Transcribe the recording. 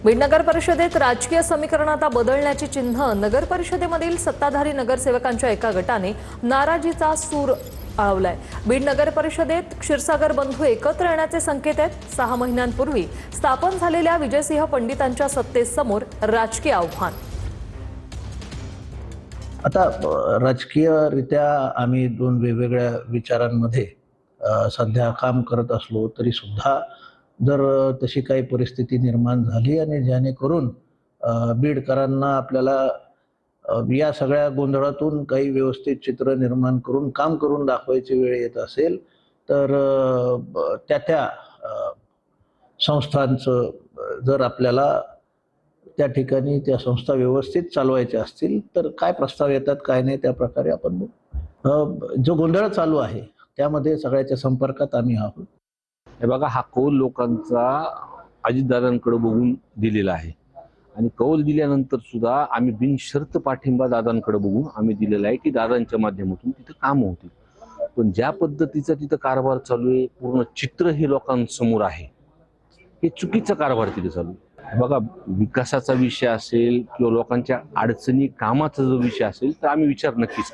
बीड नगर परिषदेत राजकीय समीकरण आता बदलण्याची चिन्ह नगर परिषदेमधील सत्ताधारी नगरसेवकांच्या एका गटाने नाराजीचा सूर आळवलाय। बीड नगर परिषदेत क्षीरसागर बंधू एकत्र येण्याचे संकेत आहेत। 6 महिन्यांपूर्वी स्थापन झालेल्या विजयसिंह पंडितांच्या सत्तेसमोर राजकीय आव्हान। आता राजकीयरित्या आम्ही दोन वेगवेगळ्या विचारांमध्ये सध्या काम करत असलो तरी सुद्धा जर तशी काही परिस्थिती निर्माण झाली आणि जेणेकरून बीडकरांना आपल्याला या सगळ्या गोंधळातून काही व्यवस्थित चित्र निर्माण करून काम करून दाखवायची वेळ येत असेल तर त्या संस्थांचं जर आपल्याला त्या ठिकाणी त्या संस्था व्यवस्थित चालवायच्या असतील तर काय प्रस्ताव येतात काय नाही त्या प्रकारे आपण जो गोंधळ चालू आहे त्यामध्ये सगळ्याच्या संपर्कात आम्ही आहोत। हे बघा, हा कौल लोकांचा अजितदादांकडे बघून दिलेला आहे आणि कौल दिल्यानंतर सुद्धा आम्ही बिनशर्त पाठिंबा दादांकडे बघून आम्ही दिलेला आहे की दादांच्या माध्यमातून तिथं काम होतील। पण ज्या पद्धतीचा तिथं कारभार चालू आहे, पूर्ण चित्र हे लोकांसमोर आहे, हे चुकीचा कारभार तिथे चालू आहे। बघा, विकासाचा विषय असेल किंवा लोकांच्या अडचणी कामाचा जो विषय असेल तर आम्ही विचार नक्कीच